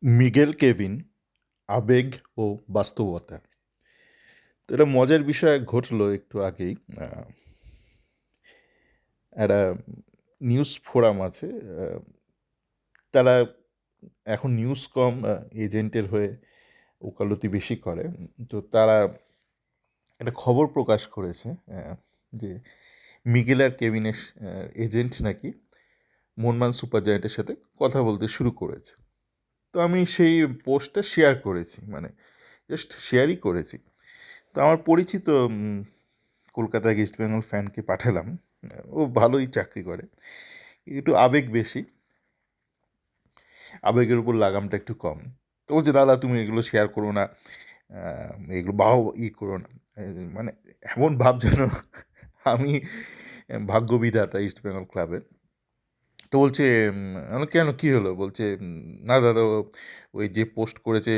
মিগেল Kevin, আবেগ ও বাস্তবতা। তো এটা মজার বিষয় ঘটলো একটু আগেই। একটা নিউজ ফোরাম আছে। তারা এখন নিউজ কম, এজেন্টের হয়ে ওকালতি বেশি করে। তো তারা একটা খবর প্রকাশ করেছে যে মিগেল আর কেভিনের এজেন্ট নাকি মোহনবাগান সুপার জায়েন্টের সাথে কথা বলতে শুরু করেছে। তো আমি সেই পোস্টটা শেয়ার করেছি, মানে জাস্ট শেয়ারই করেছি। তো আমার পরিচিত কলকাতা ইস্ট বেঙ্গল ফ্যানকে পাঠালাম। ও ভালোই চাকরি করে, একটু আবেগ বেশি, আবেগের উপর লাগামটা একটু কম। তো বলছে, দাদা তুমি এগুলো শেয়ার করো না, এগুলো করো না। মানে এমন ভাব যেন আমি ভাগ্যবিধাতা ইস্ট বেঙ্গল ক্লাবের। তো বলছে, কেন কী হলো? বলছে, না দাদা, ওই যে পোস্ট করেছে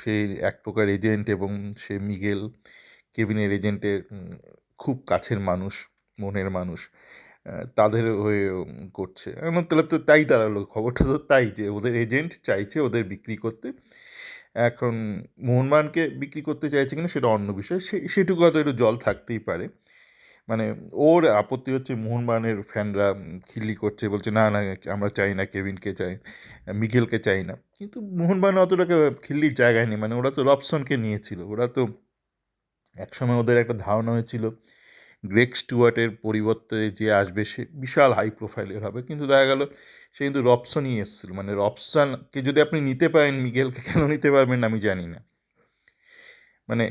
সেই এক প্রকার এজেন্ট, এবং সে মিগেল কেভিনের এজেন্টের খুব কাছের মানুষ, মনের মানুষ, তাদের হয়ে করছে। তাহলে তো তাই দাঁড়ালো, খবরটা তো তাই, যে ওদের এজেন্ট চাইছে ওদের বিক্রি করতে। এখন মোহনবাগানকে বিক্রি করতে চাইছে কিনা সেটা অন্য বিষয়, সেটুকু হয়তো একটু জল থাকতেই পারে। মানে ওর আপত্তি হচ্ছে মোহনবাগানের ফ্যানরা খিল্লি করছে, বলছে না না, আমরা চাই না, কেভিনকে চাই, মিগেলকে চাই না। কিন্তু মোহনবাগান অতটাকে খিল্লির জায়গায় নেই। মানে ওরা তো রবসনকে নিয়েছিল, ওরা তো একসময় ওদের একটা ধারণা হয়েছিল গ্রেগ স্টুয়ার্টের পরিবর্তে যে আসবে সে বিশাল হাই প্রোফাইলের হবে, কিন্তু দেখা গেল সে কিন্তু রবসনই এসেছিল। মানে রবসনকে যদি আপনি নিতে পারেন, মিগেলকে কেন নিতে পারবেন না আমি জানি না। মানে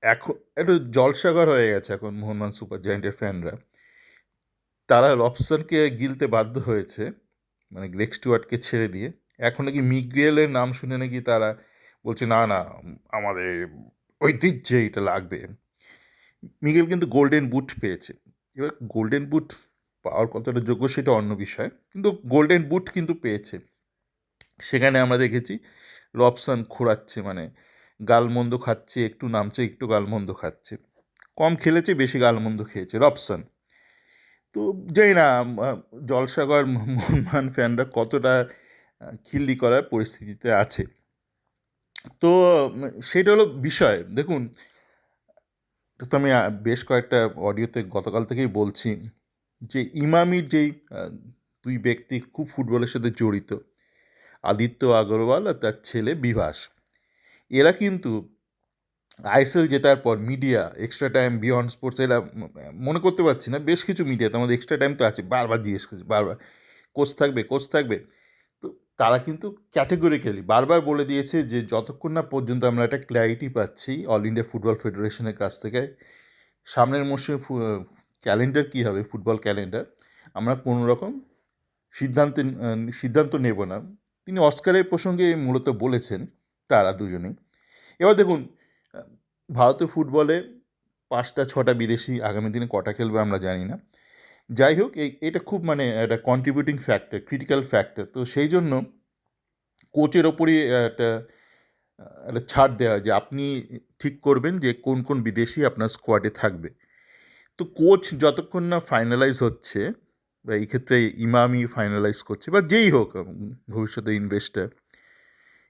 এখন একটু জলসাগর হয়ে গেছে এখন মোহনবাগান সুপার জায়েন্টের ফ্যানরা। তারা রবসনকে গিলতে বাধ্য হয়েছে, মানে গ্রেগ স্টুয়ার্টকে ছেড়ে দিয়ে। এখন নাকি মিগেলের নাম শুনে নাকি তারা বলছে, না না, আমাদের ঐতিহ্যে এটা লাগবে। মিগেল কিন্তু গোল্ডেন বুট পেয়েছে। এবার গোল্ডেন বুট পাওয়ার কতটা যোগ্য সেটা অন্য বিষয়, কিন্তু গোল্ডেন বুট কিন্তু পেয়েছে। সেখানে আমরা দেখেছি রবসন খোঁড়াচ্ছে, মানে গালমন্দ খাচ্ছে, একটু নামছে, একটু গালমন্দ খাচ্ছে। কম খেলেছে, বেশি গালমন্দ খেয়েছে রবসন। তো জানি না জলসাগর মোহনবাগান ফ্যানরা কতটা খিল্লি করার পরিস্থিতিতে আছে। তো সেটা হলো বিষয়। দেখুন, তো আমি বেশ কয়েকটা অডিওতে গতকাল থেকেই বলছি যে ইমামির যেই দুই ব্যক্তি খুব ফুটবলের সাথে জড়িত, আদিত্য আগরওয়াল আর তার ছেলে বিভাস, এরা কিন্তু আইএসএল জেতার পর media, extra time, beyond sports, এরা মনে করতে পারছি না, বেশ কিছু মিডিয়াতে আমাদের এক্সট্রা টাইম তো আছে, বারবার জিজ্ঞেস করছে, বারবার কোচ থাকবে, কোচ থাকবে। তো তারা কিন্তু ক্যাটেগরিক্যালি বারবার বলে দিয়েছে যে যতক্ষণ না পর্যন্ত আমরা একটা ক্ল্যারিটি পাচ্ছি অল ইন্ডিয়া ফুটবল ফেডারেশনের কাছ থেকে সামনের মৌসুমে ক্যালেন্ডার কী হবে, ফুটবল ক্যালেন্ডার, আমরা কোনো রকম সিদ্ধান্ত নেব না। তিনি অস্কারের প্রসঙ্গে মূলত বলেছেন, তারা দুজনেই। এবার দেখুন, ভারতীয় ফুটবলে 5-6টা বিদেশি আগামী দিনে কটা খেলবে আমরা জানি না। যাই হোক, এটা খুব মানে একটা কন্ট্রিবিউটিং ফ্যাক্টর, ক্রিটিক্যাল ফ্যাক্টর। তো সেই জন্য কোচের ওপরই একটা একটা ছাড় দেওয়া হয় যে আপনি ঠিক করবেন যে কোন কোন বিদেশি আপনার স্কোয়াডে থাকবে। তো কোচ যতক্ষণ না ফাইনালাইজ হচ্ছে, বা এই ক্ষেত্রে ইমামি ফাইনালাইজ করছে, বা যেই হোক ভবিষ্যতে ইনভেস্টার,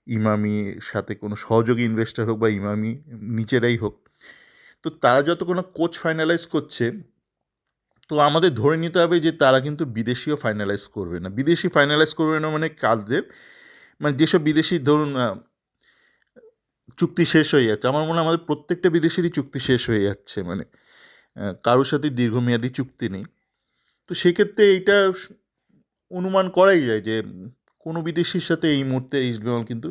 ইমামির সাথে কোনো সহযোগী ইনভেস্টার হোক বা ইমামি নিচেরাই হোক, তো তারা যতক্ষণ না কোচ ফাইনালাইজ করছে, তো আমাদের ধরে নিতে হবে যে তারা কিন্তু বিদেশিও ফাইনালাইজ করবে না। বিদেশি ফাইনালাইজ করবে না মানে কাজদের, মানে যেসব বিদেশি ধরুন চুক্তি শেষ হয়ে যাচ্ছে, আমার মনে হয় আমাদের প্রত্যেকটা বিদেশিরই চুক্তি শেষ হয়ে যাচ্ছে, মানে কারোর সাথে দীর্ঘমেয়াদী চুক্তি নেই। তো সেক্ষেত্রে এইটা অনুমান করাই যায় যে কোনো বিদেশির সাথে এই মুহূর্তে ইস্টবেঙ্গল কিন্তু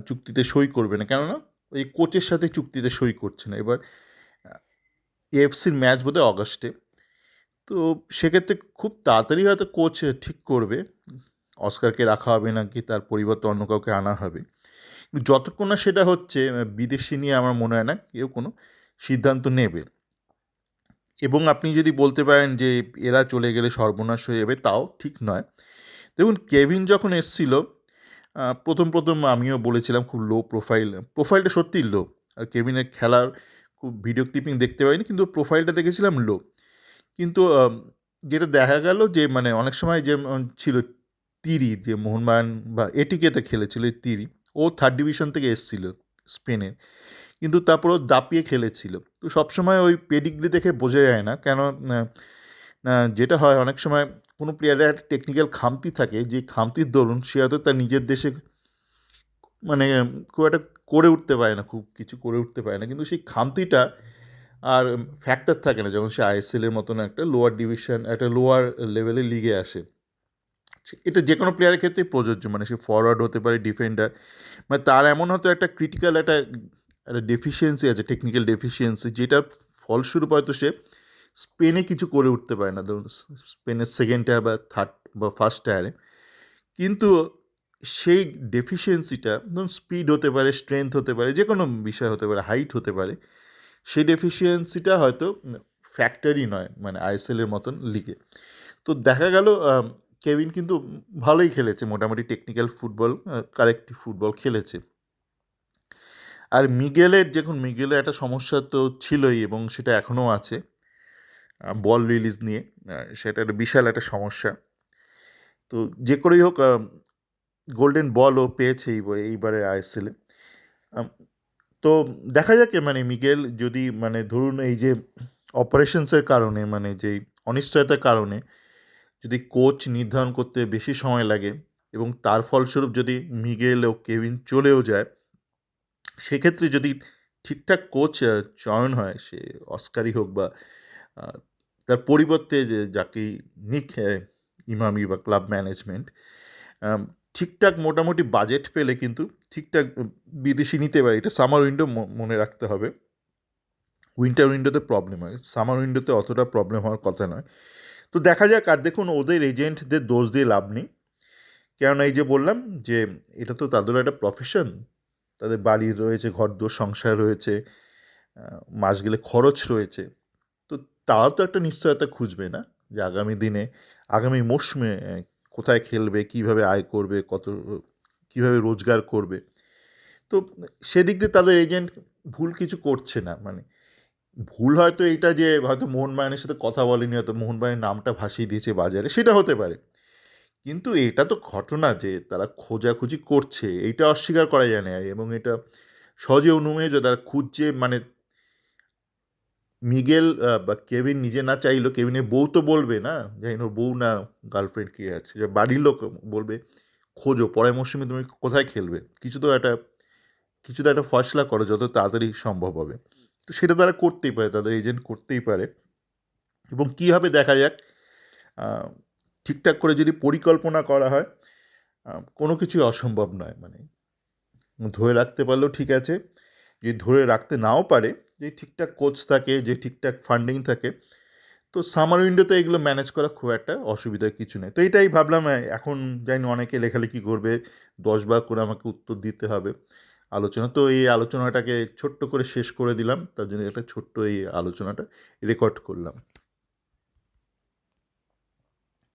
চুক্তিতে সই করবে না, কেননা এই কোচের সাথে চুক্তিতে সই করছে না। এবার এএফসির ম্যাচ বোধহয় অগাস্টে, তো সেক্ষেত্রে খুব তাড়াতাড়ি হয়তো কোচ ঠিক করবে অস্কারকে রাখা হবে নাকি তার পরিবর্তে অন্য কাউকে আনা হবে। যতক্ষণ না সেটা হচ্ছে, বিদেশি নিয়ে আমার মনে হয় না কেউ কোনো সিদ্ধান্ত নেবে। এবং আপনি যদি বলতে পারেন যে এরা চলে গেলে সর্বনাশ হয়ে যাবে, তাও ঠিক নয়। দেখুন, কেভিন যখন এসছিল, প্রথম প্রথম আমিও বলেছিলাম খুব লো প্রোফাইলটা সত্যিই লো। আর কেভিনের খেলার খুব ভিডিও ক্লিপিং দেখতে পাইনি, কিন্তু প্রোফাইলটা দেখেছিলাম লো। কিন্তু যেটা দেখা গেল যে মানে অনেক সময় যে ছিল তিরি, যে মোহনবাগান বা এটিকেতে খেলেছিল, এই তিরি, ও থার্ড ডিভিশন থেকে এসেছিল স্পেনের, কিন্তু তারপরও দাপিয়ে খেলেছিল। তো সবসময় ওই পেডিগ্রি দেখে বোঝা যায় না কেন। যেটা হয় অনেক সময় কোনো প্লেয়ারের একটা টেকনিক্যাল খামতি থাকে, যে খামতির দরুন সে হয়তো তার নিজের দেশে মানে খুব একটা করে উঠতে পারে না, খুব কিছু করে উঠতে পারে না, কিন্তু সেই খামতিটা আর ফ্যাক্টর থাকে না যখন সে আইএসএলের মতন একটা লোয়ার ডিভিশন, একটা লোয়ার লেভেলের লিগে আসে। এটা যে কোনো প্লেয়ারের ক্ষেত্রেই প্রযোজ্য, মানে সে ফরওয়ার্ড হতে পারে, ডিফেন্ডার, মানে তার এমন হয়তো একটা ক্রিটিক্যাল একটা একটা ডেফিসিয়েন্সি আছে, টেকনিক্যাল ডেফিসিয়েন্সি, যেটার ফলস্বরূপ হয়তো সে স্পেনে কিছু করে উঠতে পারে না, ধরুন স্পেনের সেকেন্ড টায়ার বা থার্ড বা ফার্স্ট টায়ারে। কিন্তু সেই ডেফিসিয়েন্সিটা ধরুন স্পিড হতে পারে, স্ট্রেংথ হতে পারে, যে কোনো বিষয় হতে পারে, হাইট হতে পারে, সেই ডেফিসিয়েন্সিটা হয়তো ফ্যাক্টরই নয় মানে আইএসএলের মতন লিগে। তো দেখা গেল কেভিন কিন্তু ভালোই খেলেছে, মোটামুটি টেকনিক্যাল ফুটবল, কারেক্টিভ ফুটবল খেলেছে। আর মিগেলের, দেখুন মিগেলের একটা সমস্যা তো ছিলই এবং সেটা এখনও আছে, বল রিলিজ নিয়ে, সেটা একটা বিশাল একটা সমস্যা। তো যে করেই হোক গোল্ডেন বলও পেয়েছে এইবারে আইএসএলে। তো দেখা যাক মানে মিগেল যদি মানে ধরুন এই যে অপারেশনসের কারণে, মানে যেই অনিশ্চয়তার কারণে যদি কোচ নির্ধারণ করতে বেশি সময় লাগে এবং তার ফলস্বরূপ যদি মিগেল ও কেভিন চলেও যায়, সেক্ষেত্রে যদি ঠিকঠাক কোচ চয়ন হয়, সে অস্কারই হোক বা আহ, তার পরিবর্তে যে যাকে নিক ইমামি বা ক্লাব ম্যানেজমেন্ট ঠিকঠাক মোটামুটি বাজেট পেলে কিন্তু ঠিকঠাক বিদেশি নিতে পারে। এটা সামার উইন্ডো মনে রাখতে হবে, উইন্টার উইন্ডোতে প্রবলেম হয়, সামার উইন্ডোতে অতটা প্রবলেম হওয়ার কথা নয়। তো দেখা যাক। আর দেখুন ওদের এজেন্টদের দোষ দিয়ে লাভ নেই, কেননা এই যে বললাম যে এটা তো তাদেরও একটা প্রফেশন, তাদের বাড়ি রয়েছে, ঘরদোর সংসার রয়েছে, মাস গেলে খরচ রয়েছে। তো তারা তো একটা নিশ্চয়তা খুঁজবে না যে আগামী দিনে, আগামী মরশুমে কোথায় খেলবে, কিভাবে আয় করবে, কীভাবে রোজগার করবে। তো সেদিক দিয়ে তাদের এজেন্ট ভুল কিছু করছে না, মানে ভুল হয়তো এইটা যে হয়তো মোহনবাগানের সাথে কথা বলেনি, হয়তো মোহনবাগানের নামটা ভাসিয়ে দিয়েছে বাজারে, সেটা হতে পারে। কিন্তু এটা তো ঘটনা যে তারা খোঁজাখুঁজি করছে, এইটা অস্বীকার করা যায় না, এবং এটা সহজে অনুমেয়, তারা খুঁজছে। মানে মিগেল বা কেভিন নিজে না চাইলেও কেভিনের বউ তো বলবে না, জানি ওর বউ না গার্লফ্রেন্ড কে আছে, যে বাড়ির লোক বলবে খোঁজো, পরের মরশুমে তুমি কোথায় খেলবে, কিছু তো একটা ফয়সলা করো যত তাড়াতাড়ি সম্ভব হবে। তো সেটা তারা করতেই পারে, তাদের এজেন্ট করতেই পারে। এবং কীভাবে দেখা যাক, আহ, ঠিকঠাক করে যদি পরিকল্পনা করা হয়, কোনো কিছুই অসম্ভব নয়। মানে ধরে রাখতে পারলেও ঠিক আছে, যদি ধরে রাখতে নাও পারে, যে ঠিকঠাক কোচ থাকে, যে ঠিকঠাক ফান্ডিং থাকে, তো সামার উইন্ডোতে এগুলো ম্যানেজ করা খুব একটা অসুবিধার কিছু নেই। তো এটাই ভাবলাম, এখন জানি অনেকে লেখালেখি করবে, 10 বার করে আমাকে উত্তর দিতে হবে আলোচনা। তো এই আলোচনাটাকে ছোট্ট করে শেষ করে দিলাম, তার জন্য একটা ছোট্ট এই আলোচনাটা রেকর্ড করলাম।